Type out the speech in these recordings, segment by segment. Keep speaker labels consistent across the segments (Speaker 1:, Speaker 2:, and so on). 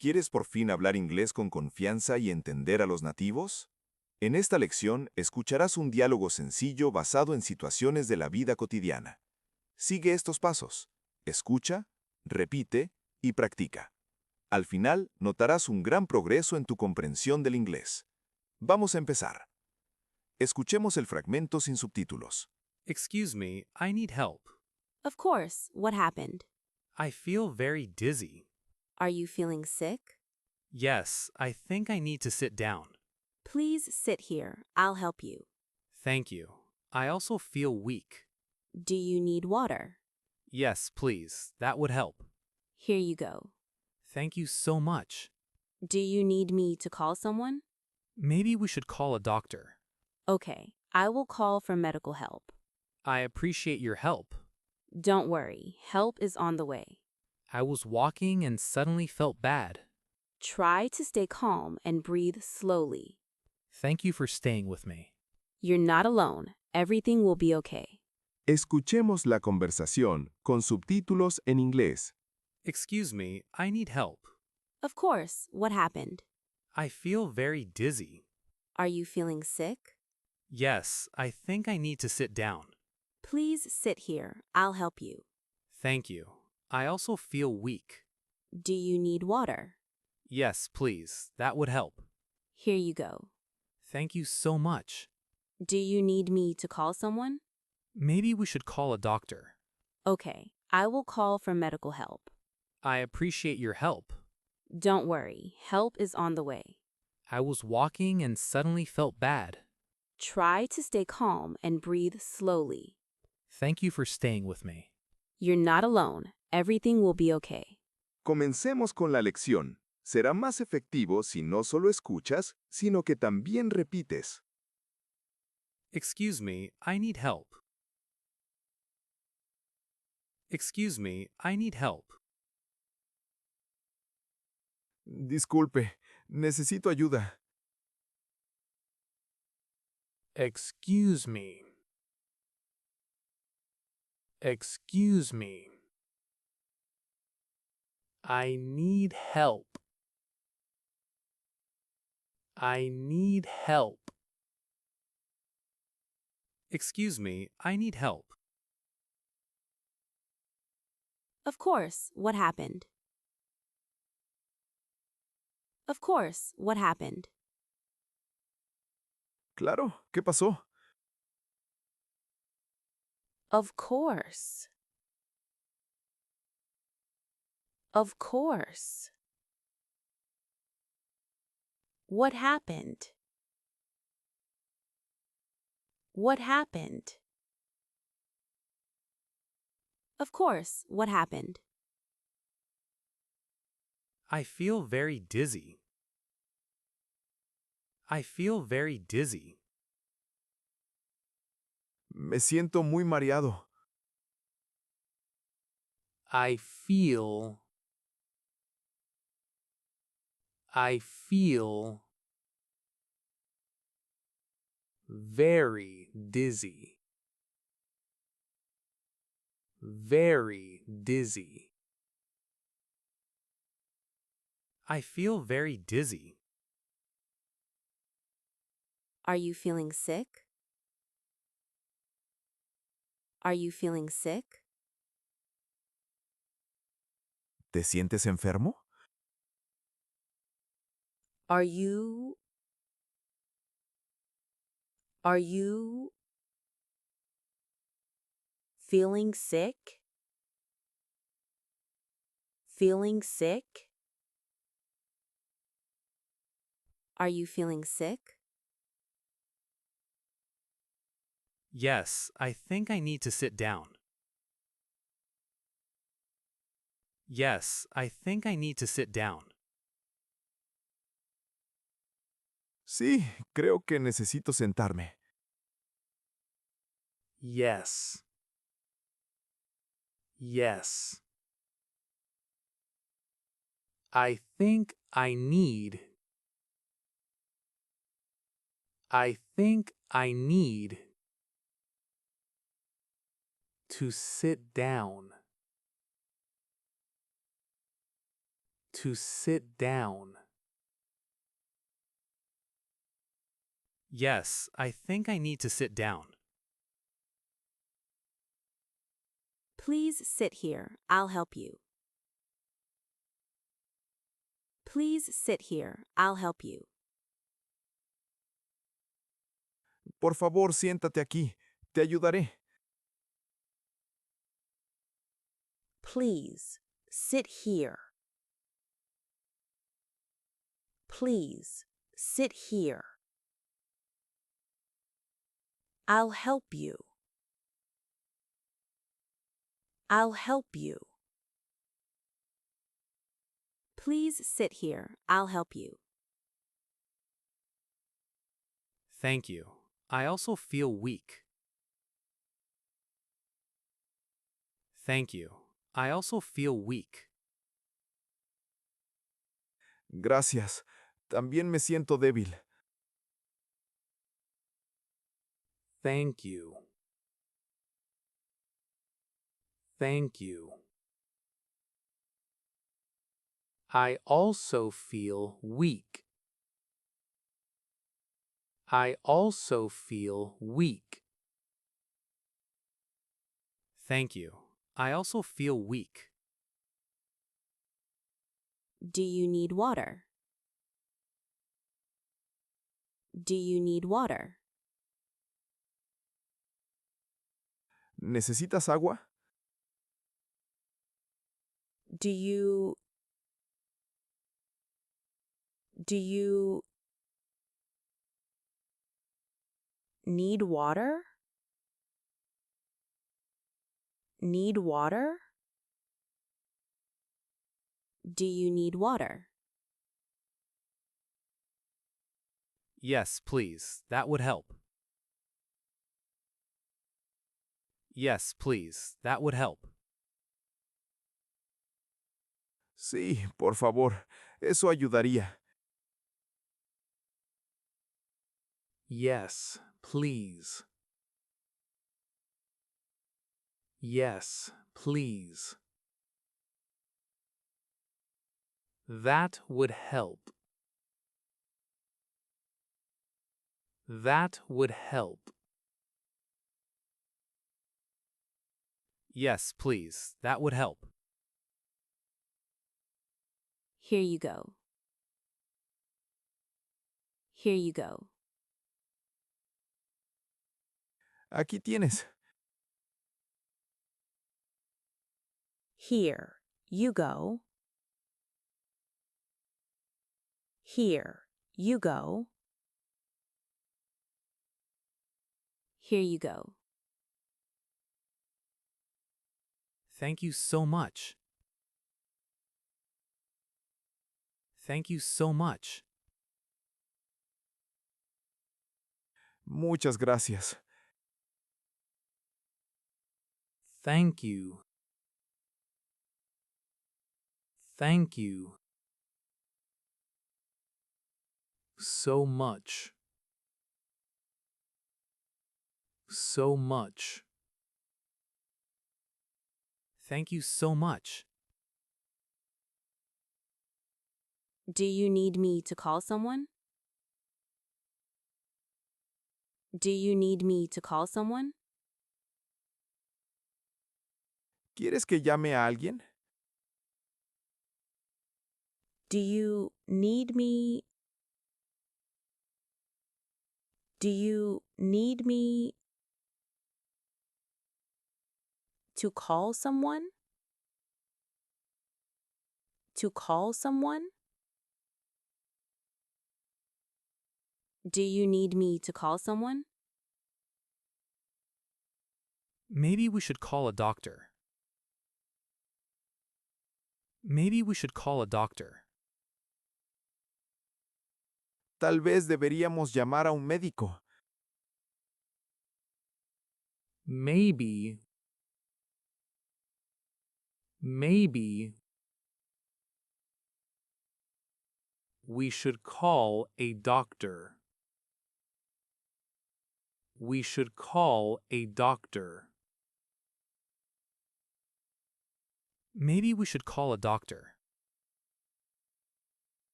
Speaker 1: ¿Quieres por fin hablar inglés con confianza y entender a los nativos? En esta lección escucharás un diálogo sencillo basado en situaciones de la vida cotidiana. Sigue estos pasos. Escucha, repite y practica. Al final notarás un gran progreso en tu comprensión del inglés. Vamos a empezar. Escuchemos el fragmento sin subtítulos.
Speaker 2: Excuse me, I need help.
Speaker 3: Of course. What happened?
Speaker 2: I feel very dizzy.
Speaker 3: Are you feeling sick?
Speaker 2: Yes, I think I need to sit down.
Speaker 3: Please sit here. I'll help you.
Speaker 2: Thank you. I also feel weak.
Speaker 3: Do you need water?
Speaker 2: Yes, please. That would help.
Speaker 3: Here you go.
Speaker 2: Thank you so much.
Speaker 3: Do you need me to call someone?
Speaker 2: Maybe we should call a doctor.
Speaker 3: Okay, I will call for medical help.
Speaker 2: I appreciate your help.
Speaker 3: Don't worry, help is on the way.
Speaker 2: I was walking and suddenly felt bad.
Speaker 3: Try to stay calm and breathe slowly.
Speaker 2: Thank you for staying with me.
Speaker 3: You're not alone. Everything will be okay.
Speaker 1: Escuchemos la conversación con subtítulos en inglés.
Speaker 2: Excuse me, I need help.
Speaker 3: Of course. What happened?
Speaker 2: I feel very dizzy.
Speaker 3: Are you feeling sick?
Speaker 2: Yes, I think I need to sit down.
Speaker 3: Please sit here. I'll help you.
Speaker 2: Thank you. I also feel weak.
Speaker 3: Do you need water?
Speaker 2: Yes, please. That would help.
Speaker 3: Here you go.
Speaker 2: Thank you so much.
Speaker 3: Do you need me to call someone?
Speaker 2: Maybe we should call a doctor.
Speaker 3: Okay, I will call for medical help.
Speaker 2: I appreciate your help.
Speaker 3: Don't worry, help is on the way.
Speaker 2: I was walking and suddenly felt bad.
Speaker 3: Try to stay calm and breathe slowly.
Speaker 2: Thank you for staying with me.
Speaker 3: You're not alone. Everything will be okay.
Speaker 1: Comencemos con la lección. Será más efectivo si no solo escuchas, sino que también repites.
Speaker 2: Excuse me, I need help. Excuse me, I need help.
Speaker 1: Disculpe, necesito ayuda.
Speaker 2: Excuse me. Excuse me. I need help. I need help. Excuse me, I need help.
Speaker 3: Of course. What happened? Of course. What happened?
Speaker 1: Claro, ¿qué pasó?
Speaker 3: Of course. Of course. What happened? What happened? Of course. What happened?
Speaker 2: I feel very dizzy. I feel very dizzy.
Speaker 1: Me siento muy mareado.
Speaker 2: I feel very dizzy. Very dizzy. I feel very dizzy.
Speaker 3: Are you feeling sick? Are you feeling sick?
Speaker 1: ¿Te sientes enfermo?
Speaker 3: Are you feeling sick? Feeling sick? Are you feeling sick?
Speaker 2: Yes, I think I need to sit down. Yes, I think I need to sit down.
Speaker 1: Sí, creo que necesito sentarme.
Speaker 2: Yes. Yes. I think I need to sit down. to sit down. Yes, I think I need to sit down.
Speaker 3: Please sit here. I'll help you. Please sit here. I'll help you.
Speaker 1: Por favor, siéntate aquí. Te ayudaré.
Speaker 3: Please sit here. Please sit here. I'll help you. I'll help you. Please sit here. I'll help you.
Speaker 2: Thank you. I also feel weak. Thank you. I also feel weak.
Speaker 1: Gracias. También me siento débil.
Speaker 2: Thank you. Thank you. I also feel weak. I also feel weak. Thank you. I also feel weak.
Speaker 3: Do you need water? Do you need water?
Speaker 1: ¿Necesitas agua?
Speaker 3: Do you need water? Need water? Do you need water?
Speaker 2: Yes, please. That would help. Yes, please. That would help.
Speaker 1: Sí, por favor. Eso ayudaría.
Speaker 2: Yes, please. Yes, please. That would help. That would help. Yes, please. That would help.
Speaker 3: Here you go. Here you go.
Speaker 1: Aquí tienes.
Speaker 3: Here you go. Here you go. Here you go.
Speaker 2: Thank you so much. Thank you so much.
Speaker 1: Muchas gracias.
Speaker 2: Thank you. Thank you. So much. So much. Thank you so much.
Speaker 3: Do you need me to call someone? Do you need me to call someone?
Speaker 1: ¿Quieres que llame a alguien?
Speaker 3: Do you need me? Do you need me to call someone? To call someone? Do you need me to call someone?
Speaker 2: Maybe we should call a doctor. Maybe we should call a doctor.
Speaker 1: Tal vez deberíamos llamar a un médico.
Speaker 2: Maybe we should call a doctor. We should call a doctor. Maybe we should call a doctor.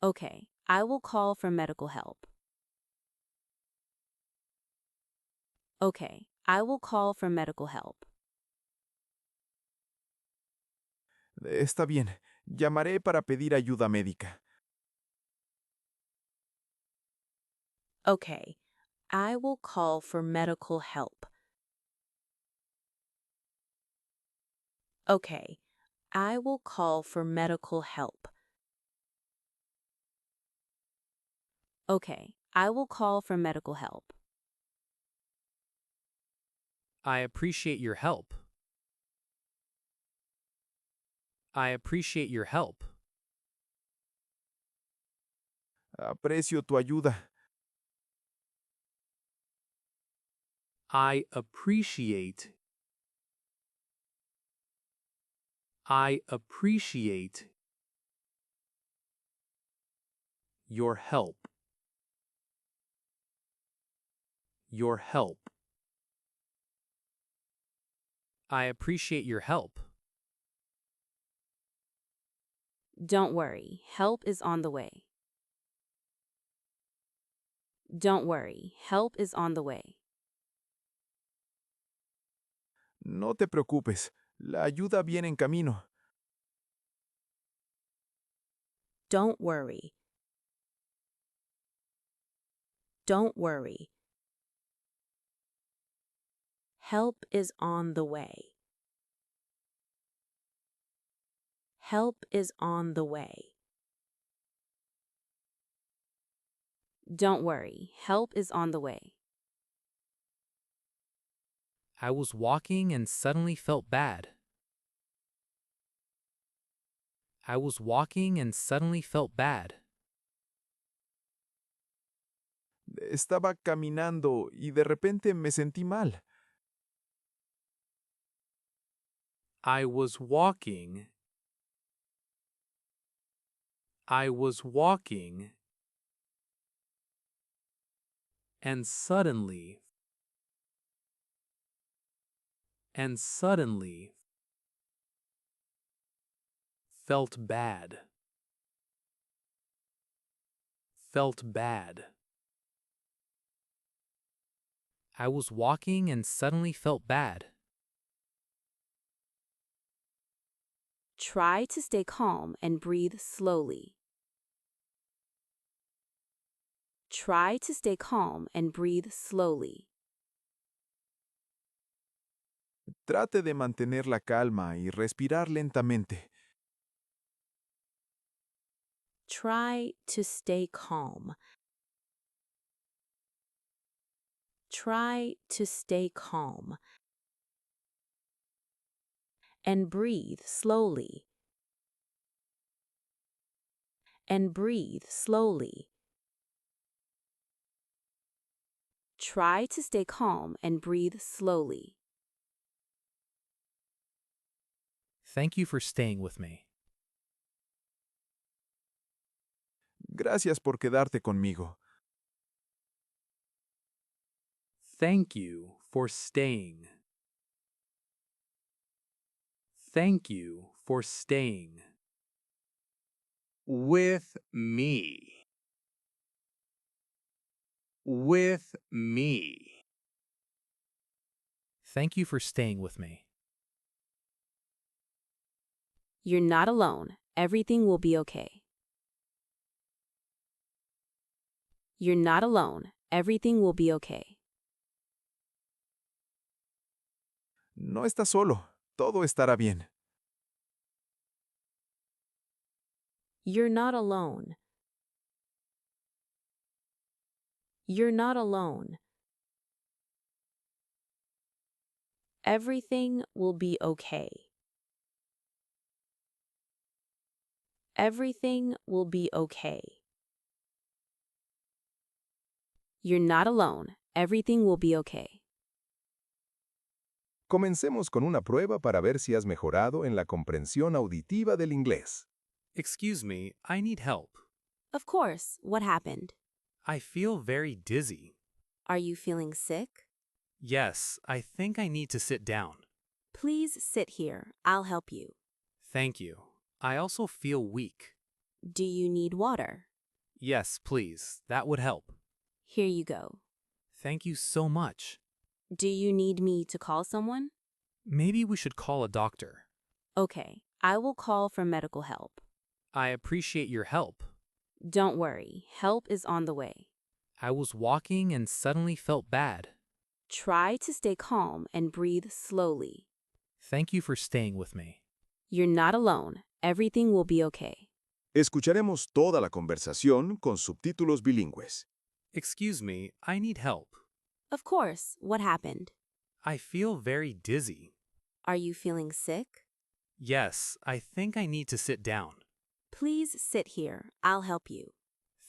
Speaker 3: Okay, I will call for medical help. Okay, I will call for medical help.
Speaker 1: Está bien, llamaré para pedir ayuda médica.
Speaker 3: Okay, I will call for medical help. Okay, I will call for medical help. Okay, I will call for medical help.
Speaker 2: I appreciate your help. I appreciate your help.
Speaker 1: Aprecio tu ayuda.
Speaker 2: I appreciate. I appreciate your help. Your help. I appreciate your help.
Speaker 3: Don't worry, help is on the way. Don't worry, help is on the way.
Speaker 1: No te preocupes, la ayuda viene en camino.
Speaker 3: Don't worry. Don't worry. Help is on the way. Help is on the way. Don't worry, help is on the way.
Speaker 2: I was walking and suddenly felt bad. I was walking and suddenly felt bad.
Speaker 1: Estaba caminando y de repente me sentí mal.
Speaker 2: I was walking. I was walking. And suddenly. And suddenly. Felt bad. Felt bad. I was walking and suddenly felt bad.
Speaker 3: Try to stay calm and breathe slowly. Try to stay calm and breathe slowly.
Speaker 1: Trate de mantener la calma y respirar lentamente.
Speaker 3: Try to stay calm. Try to stay calm. And breathe slowly. And breathe slowly. Try to stay calm and breathe slowly.
Speaker 2: Thank you for staying with me.
Speaker 1: Gracias por quedarte conmigo.
Speaker 2: Thank you for staying. Thank you for staying. With me. With me. Thank you for staying with me.
Speaker 3: You're not alone. Everything will be okay. You're not alone. Everything will be okay.
Speaker 1: No estás solo. Todo estará bien.
Speaker 3: You're not alone. You're not alone. Everything will be okay. Everything will be okay. You're not alone. Everything will be okay.
Speaker 1: Comencemos con una prueba para ver si has mejorado en la comprensión auditiva del inglés.
Speaker 2: Excuse me, I need help.
Speaker 3: Of course. What happened?
Speaker 2: I feel very dizzy.
Speaker 3: Are you feeling sick?
Speaker 2: Yes, I think I need to sit down.
Speaker 3: Please sit here. I'll help you.
Speaker 2: Thank you. I also feel weak.
Speaker 3: Do you need water?
Speaker 2: Yes, please. That would help.
Speaker 3: Here you go.
Speaker 2: Thank you so much.
Speaker 3: Do you need me to call someone?
Speaker 2: Maybe we should call a doctor.
Speaker 3: Okay, I will call for medical help.
Speaker 2: I appreciate your help.
Speaker 3: Don't worry, help is on the way.
Speaker 2: I was walking and suddenly felt bad.
Speaker 3: Try to stay calm and breathe slowly.
Speaker 2: Thank you for staying with me.
Speaker 3: You're not alone. Everything will be okay.
Speaker 1: Escucharemos toda la conversación con subtítulos bilingües.
Speaker 2: Excuse me, I need help.
Speaker 3: Of course, what happened?
Speaker 2: I feel very dizzy.
Speaker 3: Are you feeling sick?
Speaker 2: Yes, I think I need to sit down.
Speaker 3: Please sit here. I'll help you.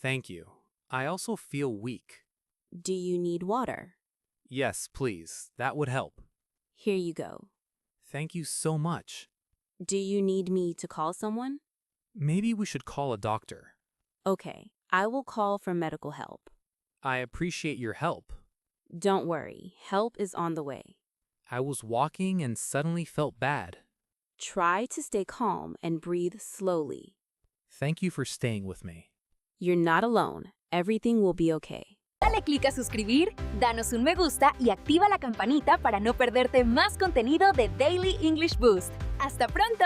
Speaker 2: Thank you. I also feel weak.
Speaker 3: Do you need water?
Speaker 2: Yes, please. That would help.
Speaker 3: Here you go.
Speaker 2: Thank you so much.
Speaker 3: Do you need me to call someone?
Speaker 2: Maybe we should call a doctor.
Speaker 3: Okay, I will call for medical help.
Speaker 2: I appreciate your help.
Speaker 3: Don't worry, help is on the way.
Speaker 2: I was walking and suddenly felt bad.
Speaker 3: Try to stay calm and breathe slowly.
Speaker 2: Thank you for staying with me.
Speaker 3: You're not alone. Everything will be okay.
Speaker 4: Dale clic a suscribir, danos un me gusta y activa la campanita para no perderte más contenido de Daily English Boost. ¡Hasta pronto!